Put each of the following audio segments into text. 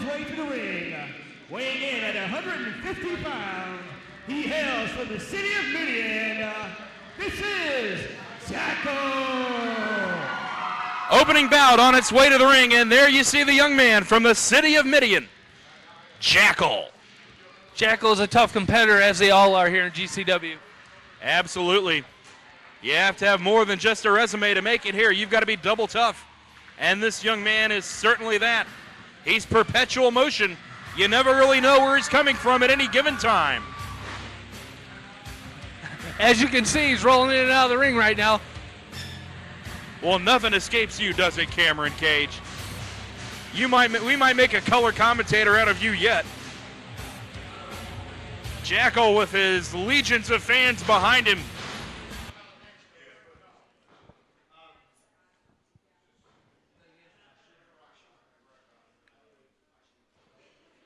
his way to the ring, weighing in at 150 pounds, he hails from the city of Midian. This is Jackal. Opening bout on its way to the ring, and there you see the young man from the city of Midian, Jackal. Jackal is a tough competitor, as they all are here in GCW. Absolutely. You have to have more than just a resume to make it here. You've got to be double tough. And this young man is certainly that. He's perpetual motion. You never really know where he's coming from at any given time. As you can see, he's rolling in and out of the ring right now. Well, nothing escapes you, does it, Cameron Cage? We might make a color commentator out of you yet. Jackal with his legions of fans behind him.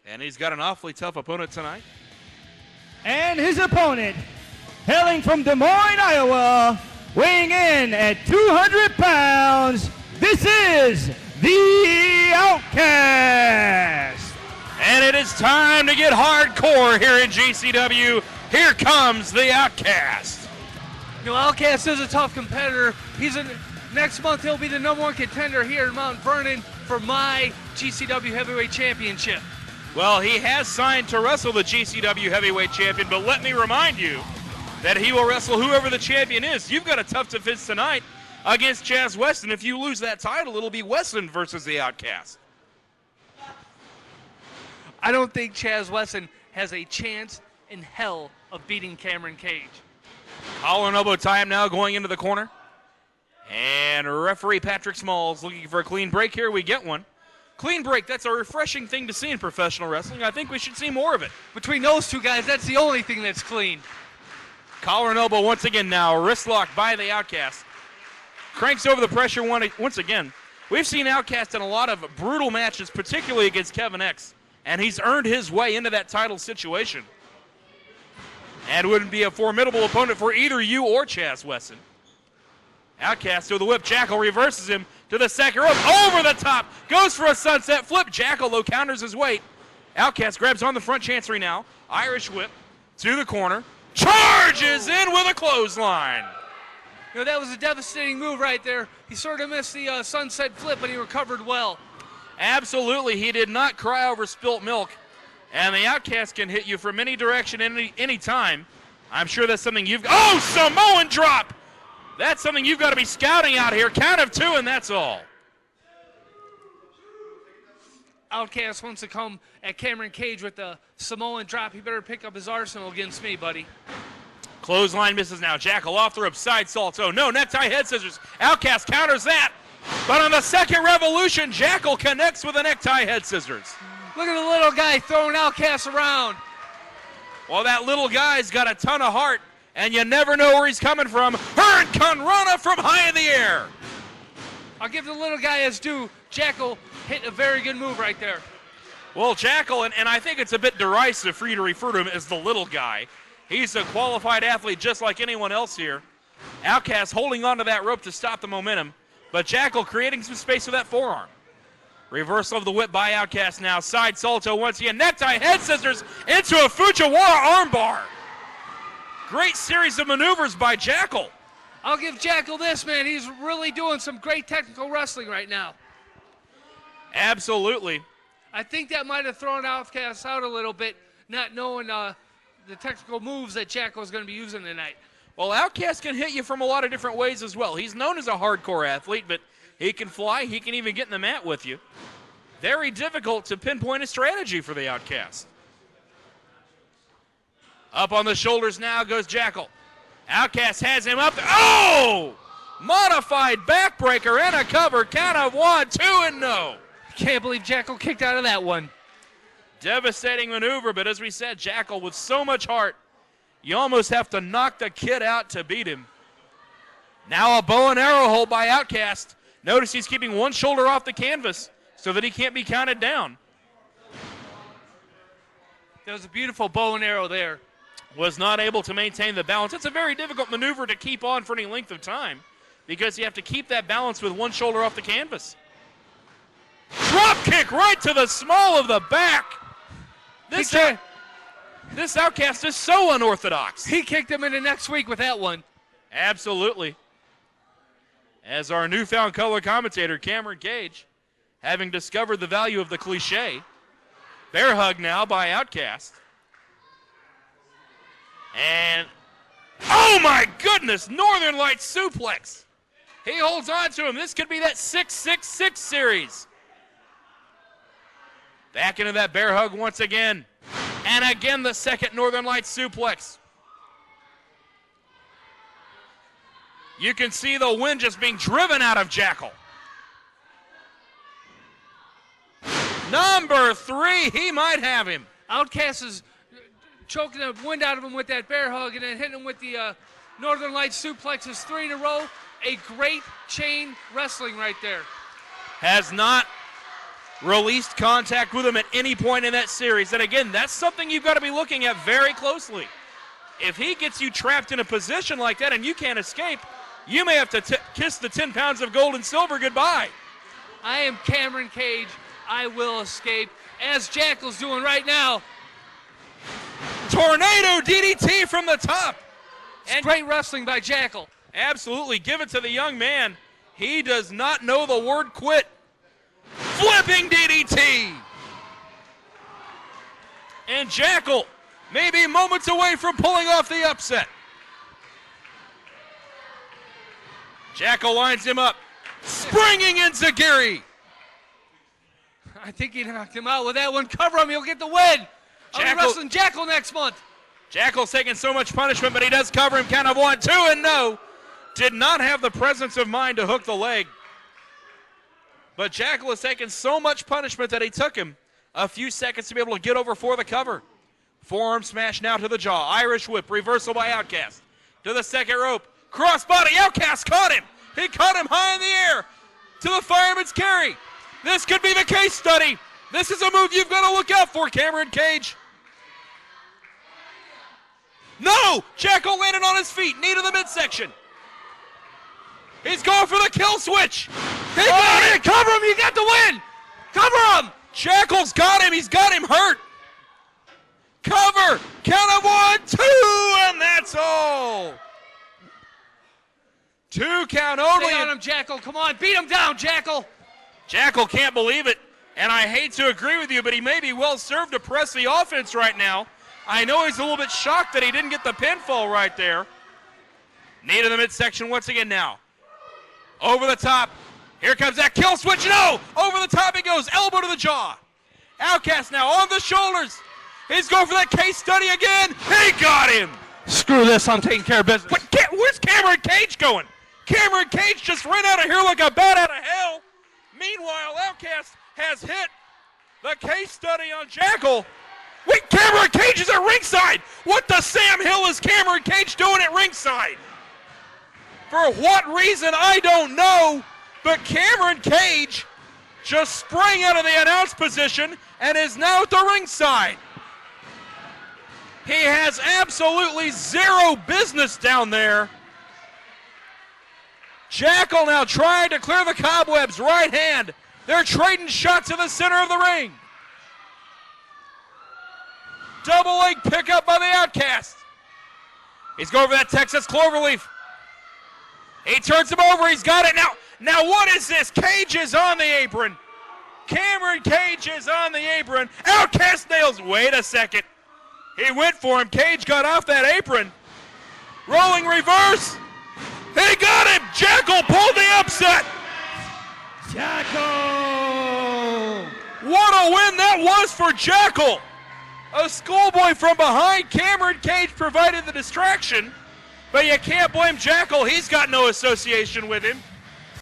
And he's got an awfully tough opponent tonight. And his opponent, hailing from Des Moines, Iowa, weighing in at 200 pounds, this is the Outtkast. And it is time to get hardcore here in GCW. Here comes the Outtkast. You know, Outtkast is a tough competitor. Next month he'll be the #1 contender here in Mount Vernon for my GCW Heavyweight Championship. Well, he has signed to wrestle the GCW Heavyweight Champion, but let me remind you that he will wrestle whoever the champion is. You've got a tough defense tonight against Chaz Wesson. If you lose that title, it'll be Wesson versus the Outtkast. I don't think Chaz Wesson has a chance in hell of beating Cameron Cage. Collar and elbow time now going into the corner. And referee Patrick Smalls looking for a clean break here. We get one. Clean break, that's a refreshing thing to see in professional wrestling. I think we should see more of it. Between those two guys, that's the only thing that's clean. Collar and elbow once again now. Wrist lock by the Outtkast. Cranks over the pressure once again. We've seen Outtkast in a lot of brutal matches, particularly against Kevin X. And he's earned his way into that title situation. And wouldn't be a formidable opponent for either you or Chaz Wesson. Outtkast to the whip. Jackal reverses him to the second rope. Over the top. Goes for a sunset flip. Jackal, though, counters his weight. Outtkast grabs on the front chancery now. Irish whip to the corner. Charges in with a clothesline. You know, that was a devastating move right there. He sort of missed the sunset flip, but he recovered well. Absolutely. He did not cry over spilt milk. And the Outtkast can hit you from any direction, any time. I'm sure that's something you've... Oh, Samoan drop! That's something you've got to be scouting out here. Count of 2, and that's all. Outtkast wants to come at Cameron Cage with the Samoan drop. He better pick up his arsenal against me, buddy. Clothesline misses now. Jackal off the rope, side salto. No, necktie head scissors. Outtkast counters that. But on the second revolution, Jackal connects with a necktie head scissors. Look at the little guy throwing Outtkast around. Well, that little guy's got a ton of heart, and you never know where he's coming from. Hurricane Rana from high in the air. I'll give the little guy his due. Jackal hit a very good move right there. Well, Jackal, and I think it's a bit derisive for you to refer to him as the little guy. He's a qualified athlete just like anyone else here. Outtkast holding onto that rope to stop the momentum, but Jackal creating some space with that forearm. Reversal of the whip by Outtkast now. Side salto once again. Necktie head scissors into a Fujiwara armbar. Great series of maneuvers by Jackal. I'll give Jackal this, man. He's really doing some great technical wrestling right now. Absolutely. I think that might have thrown Outtkast out a little bit, not knowing the technical moves that Jackal is going to be using tonight. Well, Outtkast can hit you from a lot of different ways as well. He's known as a hardcore athlete, but he can fly. He can even get in the mat with you. Very difficult to pinpoint a strategy for the Outtkast. Up on the shoulders now goes Jackal. Outtkast has him up. Oh! Modified backbreaker and a cover. Count of 1, 2, and no. Can't believe Jackal kicked out of that one. Devastating maneuver, but as we said, Jackal with so much heart, you almost have to knock the kid out to beat him. Now a bow and arrow hold by Outtkast. Notice he's keeping one shoulder off the canvas so that he can't be counted down. That was a beautiful bow and arrow there. Was not able to maintain the balance. It's a very difficult maneuver to keep on for any length of time because you have to keep that balance with one shoulder off the canvas. Drop kick right to the small of the back. This Outtkast is so unorthodox. He kicked him into next week with that one. Absolutely. As our newfound color commentator, Cameron Cage, having discovered the value of the cliche, bear hug now by Outtkast. And, oh my goodness, Northern Lights suplex. He holds on to him. This could be that 6-6-6 series. Back into that bear hug once again. And again, the second Northern Lights suplex. You can see the wind just being driven out of Jackal. Number 3, he might have him. Outtkast is choking the wind out of him with that bear hug and then hitting him with the Northern Lights suplexes 3 in a row. A great chain wrestling right there. Has not released contact with him at any point in that series. And again, that's something you've got to be looking at very closely. If he gets you trapped in a position like that and you can't escape, you may have to kiss the 10 pounds of gold and silver goodbye. I am Cameron Cage. I will escape, as Jackal's doing right now. Tornado DDT from the top. And great wrestling by Jackal. Absolutely. Give it to the young man. He does not know the word quit. Flipping DDT. And Jackal may be moments away from pulling off the upset. Jackal lines him up. Springing Enziguri. I think he knocked him out with that one. Cover him, he'll get the win. I'll be wrestling Jackal next month. Jackal's taking so much punishment, but he does cover him. Count of 1, 2, and no. Did not have the presence of mind to hook the leg. But Jackal has taken so much punishment that he took him a few seconds to be able to get over for the cover. Forearm smash now to the jaw. Irish whip, reversal by Outtkast. To the second rope. Crossbody, Outtkast caught him. He caught him high in the air. To the fireman's carry. This could be the case study. This is a move you've got to look out for, Cameron Cage. No! Jackal landed on his feet. Knee to the midsection. He's going for the kill switch. He got it. Cover him, you got the win. Cover him. Jackal's got him. He's got him hurt. Cover. Count of 1, 2, and that's all. 2 count only. Stay on him, Jackal. Come on, beat him down, Jackal. Jackal can't believe it, and I hate to agree with you, but he may be well served to press the offense right now. I know he's a little bit shocked that he didn't get the pinfall right there. Knee to the midsection once again now. Over the top. Here comes that kill switch. No! Over the top he goes. Elbow to the jaw. Outtkast now on the shoulders. He's going for that case study again. He got him. Screw this, I'm taking care of business. Where's Cameron Cage going? Cameron Cage just ran out of here like a bat out of hell. Meanwhile, Outtkast has hit the case study on Jackal. Wait, Cameron Cage is at ringside. What the Sam Hill is Cameron Cage doing at ringside? For what reason, I don't know, but Cameron Cage just sprang out of the announce position and is now at the ringside. He has absolutely zero business down there. Jackal now trying to clear the cobwebs, right hand. They're trading shots in the center of the ring. Double leg pickup by the Outtkast. He's going for that Texas Cloverleaf. He turns him over, he's got it now. Now what is this? Cage is on the apron. Cameron Cage is on the apron. Outtkast nails, wait a second. He went for him, Cage got off that apron. Rolling reverse. He got him! Jackal pulled the upset! Jackal! What a win that was for Jackal! A schoolboy from behind. Cameron Cage provided the distraction, but you can't blame Jackal. He's got no association with him.